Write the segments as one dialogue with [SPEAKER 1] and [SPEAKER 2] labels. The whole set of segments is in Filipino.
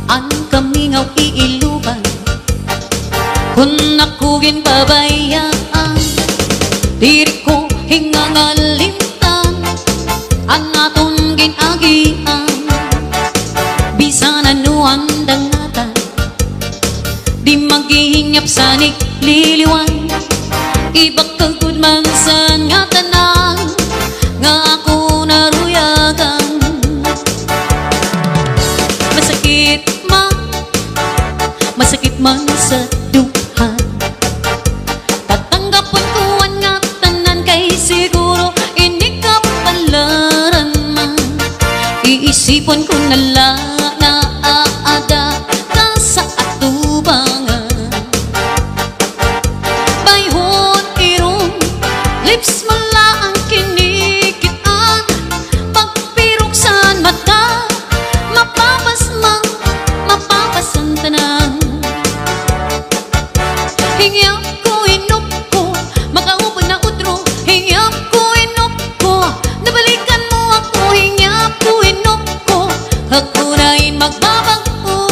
[SPEAKER 1] An kami ngaw iiluban kung ako ginbabayaan. Diri ko hingangalimtan ang aton ginagian. Bisan ano ang dangatan, di maghihinyap sa liliwan. Ibak kagud man sa nga tanan nga ako naruyagan. Masakit man sa duhan, tatanggapon ko ang nga tanan. Kay siguro ini kapalaran man. Iisipon ko na lang na aada ka sa atubangan. Bayhon irong lips mo lang ang kinikitan. Pagpiruksan mata, mapapasmang mapapasan tanan. Hingyap ko inok ko, makaubod na utro. Hingyap ko inok ko, nabalikan mo ako. Hingyap ko inok ko, ako na'y magbabago.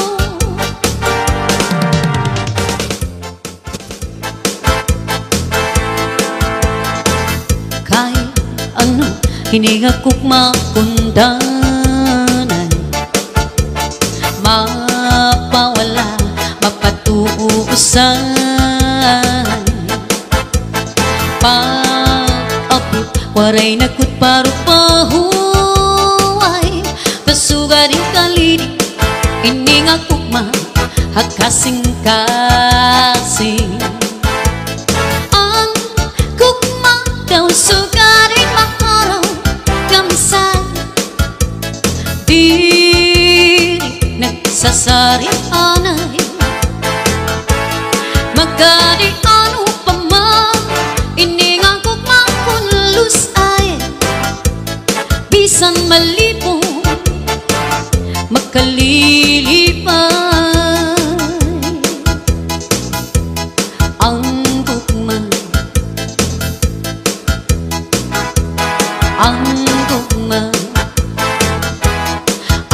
[SPEAKER 1] Kahit ano, hinigakok makundanan, mapawala, mapatuusan. Pag-abot, waray nagkut parupahuay. Kasuga din kalidi, ining akukma, hakasing-kasing. Ang kukma daw sugarin makaraw kamisan. Diri nagsasari anay, magkadi ano pa man. Ining ang kukma kunlus ay bisan malipo makalilipay. Ang kukma, ang kukma,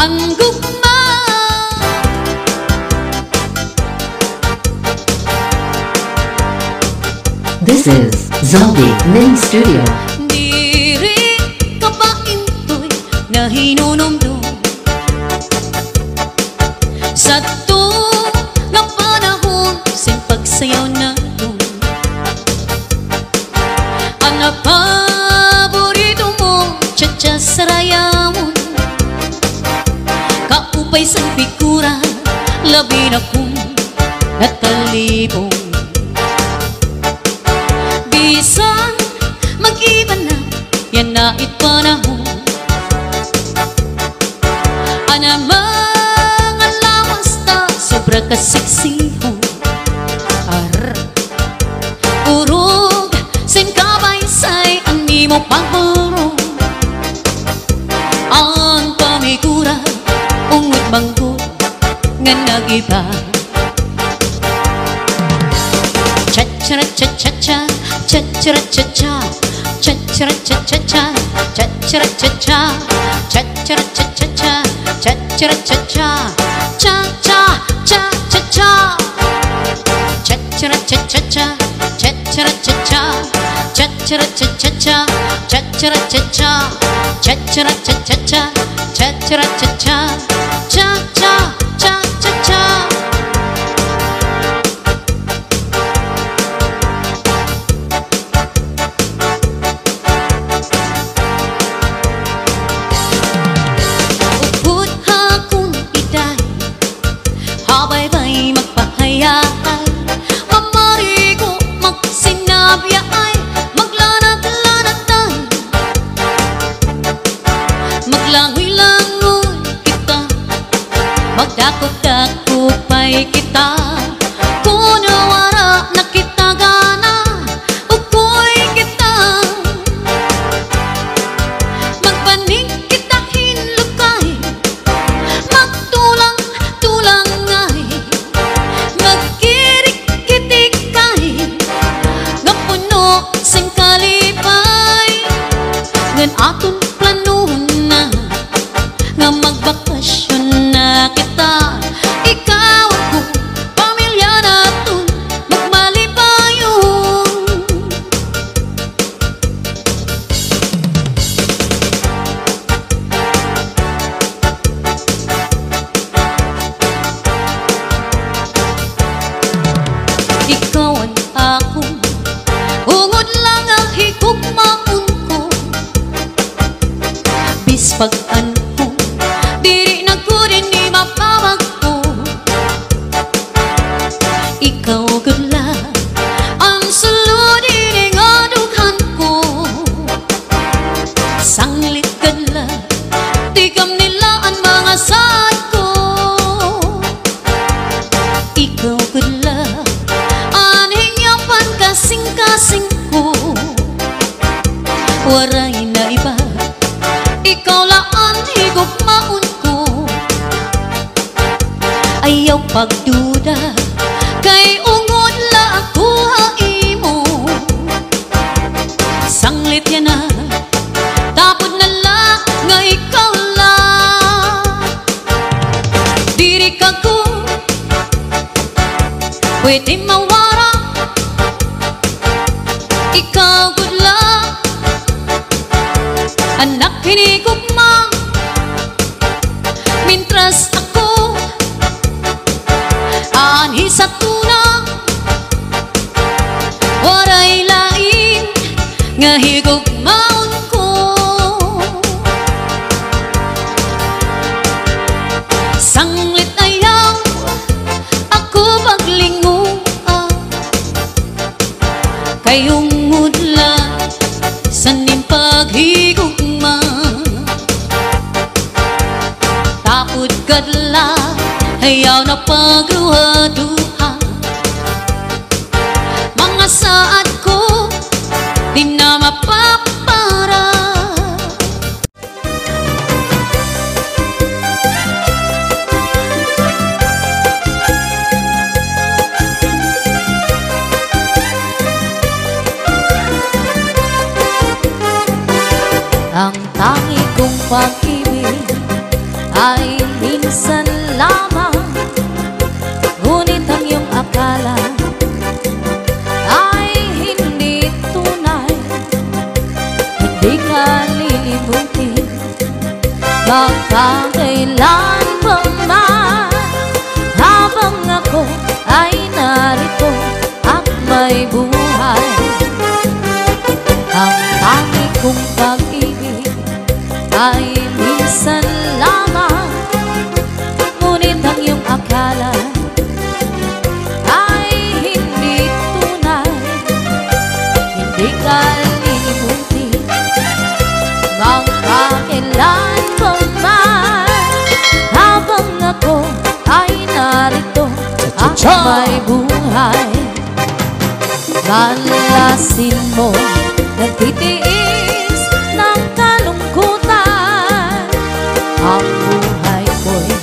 [SPEAKER 1] ang kukma.
[SPEAKER 2] This is Zombie Mini Studio.
[SPEAKER 1] Diri ka ba into'y na hinunumdum sa to nga panahon sin pagsayaw na to? Ang paborito mo, cha-cha sa rayamon. Kaupay sa figura, labi na kong natalibong. Bisan mag-iba na, yan na itpanahon. Anamang alawas ta, sobra kasiksihon. Urog, sin kabaysay, ang nimo pagburong. Ang pamigura, ungod manggod, nga nag-iba. Cha-cha-cha-cha-cha, cha-cha-cha-cha, cha-cha-cha-cha-cha, cha-cha-cha-cha, cha-cha-cha-cha-cha, cha-cha-cha-cha, cha-cha-cha-cha-cha, cha-cha-cha-cha-cha, cha-cha-cha-cha, cha-cha-cha-cha-cha, cha-cha-cha-cha, cha-cha-cha-cha-cha, cha-cha-cha-cha, cha-cha-cha-cha-cha. Mamarigo magsinabya ay maglanag-lanag tayo. Maglangoy-langoy kita, magdakop-dakopay kita. Kunawara na kita gana, ukoy kita. Magbanig kita hinlukay, magtulang-tulang ay. Magkirik-kitik kay, nga puno sing kalipay. Ngan aton planuhon na, nga magbakasyon na kita. ayaw pagduda, kay ungod la ako haimo. Sanglit yan na, tapod na lang nga ikaw lang. Diri ka ko pwede mawara, ikaw good lang, anak hinigugma. Mintras ako anhi sa tuna, waray lain nga higugmaon ko. Sanglit ayaw ako paglinguan, kay ungod lang sa ning paghigugma. Tapod kadla ayaw na pagruha-duha, mga saad ko di na mapapara. Ang tangi kong pag-ibig ay minsan lamang, ngunit ang iyong akala ay hindi tunay. Hindi ka lilimutin, baka kailan pa man, habang ako ay narito at may buhay. Ang tangi kong pag-ibig ay minsan lamang, ngunit ang iyong akala ay hindi tunay. Hindi ka lilimutin, baka kailan pa man, habang ako ay narito at may buhay. Malasin mo, nagtitiis ng kalungkutan, ang buhay ko'y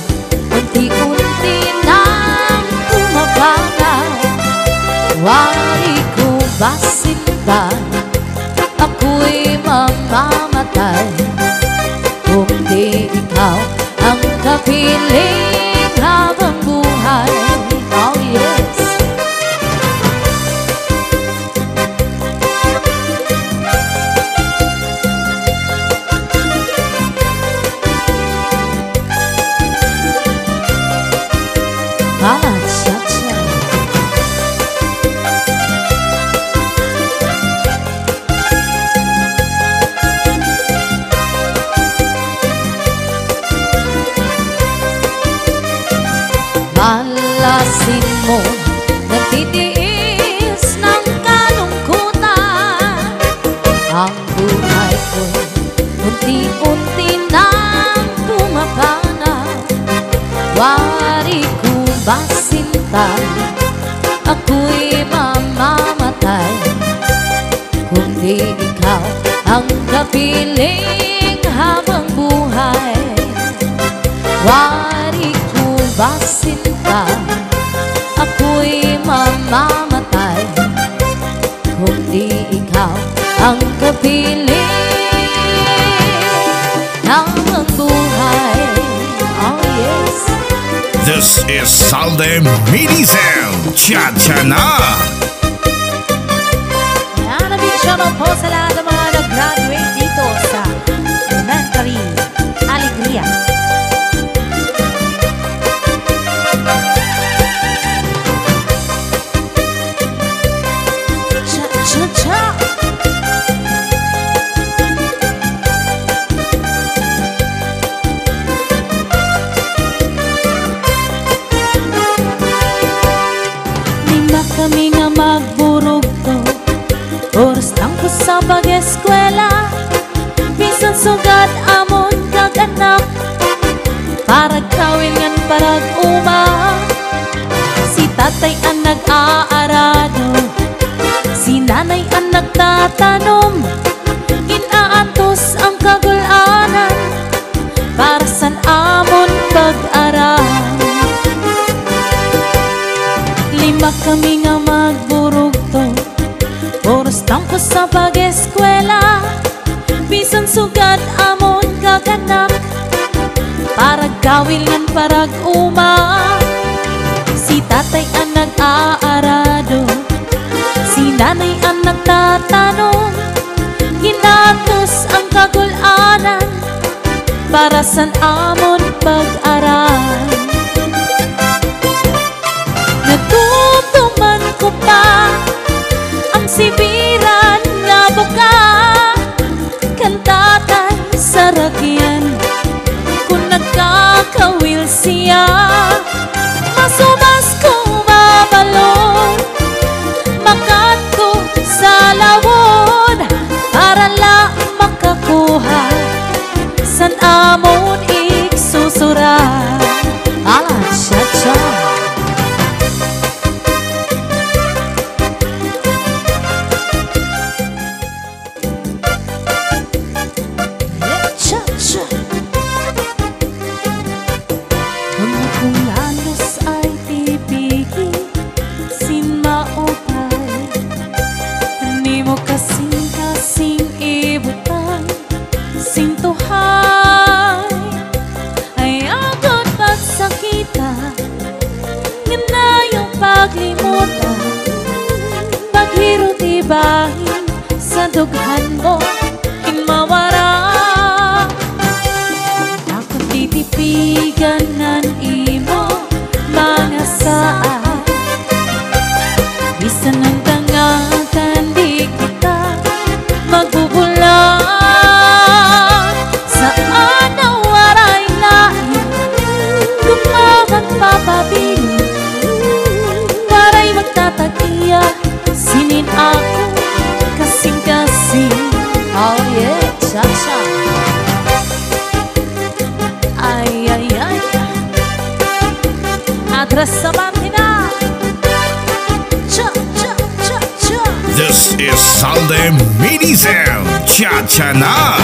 [SPEAKER 1] unti-unti nang tumabanaw. Wari ko ba sinta, ako'y mamamatay, kung di ikaw ang kapiling habang buhay. Oh yes. Cha-cha. Malasin mo, nagtitiis ng kalungkutan, ang buhay ko unti-unti nang tumapanaw. Wari ko ba sinta, ako'y mamamatay, kung di ikaw ang kapiling habang buhay. Wari ko ba sinta, ako'y mamamatay, kung di ikaw ang kapiling habang buhay. Oh yes.
[SPEAKER 3] This is Salde Minizel, Cha-cha na!
[SPEAKER 4] Yan ang big shoutout po sa lahat ng mga nag-graduate dito sa Elementary Alegria. Cha-cha-cha! Kami nga magburog to, oras lang ko sa pag-eskwela, bisan sugad amon kag anak, Hambak kami nga magburugto, oras tampo sa pag-eskwela. Bisan sugad amon kaganak, parag kawilan parag uma. Si tatay ang nag-aarado, si nanay ang nagtatanong. Ginatos ang kagulanan para san amon pag-aral. Natutuman ko pa ang sibiran nga buka, kantatay sa rakyan kung nagkakawil siya. Masubas ko mabalon, makat ko sa lawon, para lang makakuha san amon iksusura. Ala, cha-cha. Cha-cha. Kung lanos ay tibigi, sin maupay, ni mo kasing ibutan, sin tuhay. Ay agad pagsakita, yun na yung paglimutan. Paghirot ibahin sa dughan mo, kinmawara. Ako titipigan ng imo mga saan, bisan ng tangatan di kita magbubulan. Saan na waray lain, kung magpapabili, waray magtatagiya, sinin ako kasing-kasing. Oh yeah, cha-cha. Ay, ay, ay. Atras sa makina. Cha-cha-cha-cha.
[SPEAKER 3] This is Salde Medicel. Cha-cha na!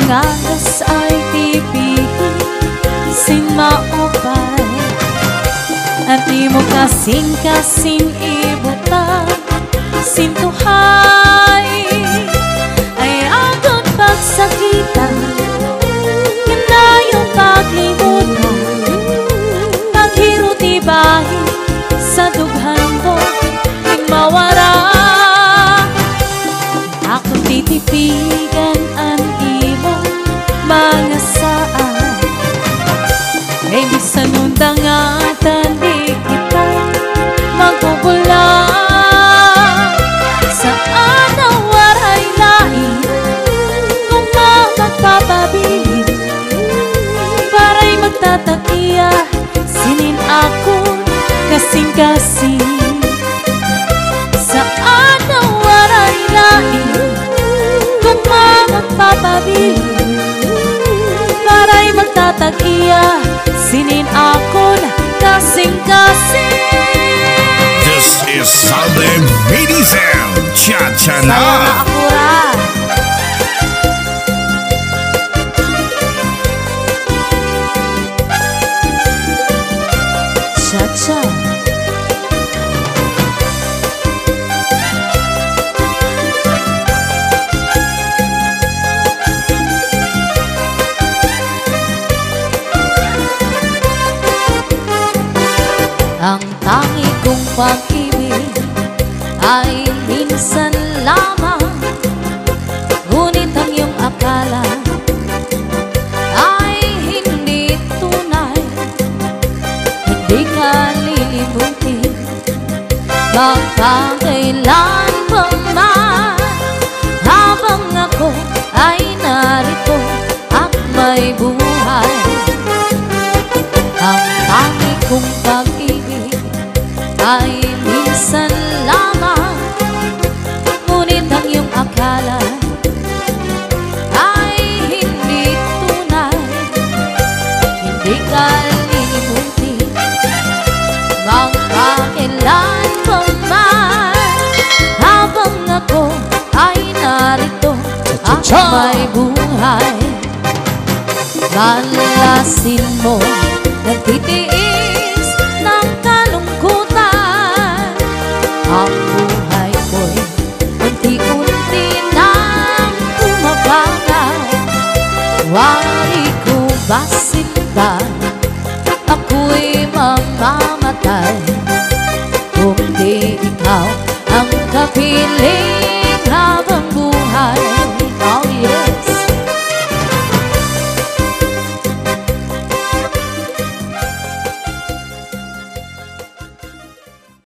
[SPEAKER 4] Ngalas ay tibigin, sin maupay, at di mo kasing-kasing ibutan, sin tuhay. Ay agad pagsakitan, yun na yung paglimutan. Paghirot ibahin sa dughan mo, mawara. Ako titipigan ang imo mga saan, ay bisan nung tangatan di kita magbubulan. Saan na waray lain, kung magpapabilin, para'y magtatakiya, sinin ako kasing-kasing. Saan na waray lain, kung magpapabilin, para'y magtatagiya, sinin ako na kasing-kasing.
[SPEAKER 3] This is Salde Medicel. Cha-cha
[SPEAKER 4] Saya
[SPEAKER 3] na!
[SPEAKER 4] na akurat. Cha-cha. Ang tangi kong pag-ibig ay minsan lamang, ngunit ang iyong akala ay hindi tunay. Hindi ka lilimutin, magkakailan pa man,
[SPEAKER 1] ako ay narito at may buhay. Ang tangi kong pag-ibig ay minsan lamang, ngunit ang iyong akala ay hindi tunay. Hindi ka lilimutin magkakailan pa man, habang ako ay narito at may buhay. Lalasin mo, nagtitiis ng kalungkutan. Ang buhay ko'y unti-unti nang bumabangaw. Wari ko ba sinta, ako'y mamamatay.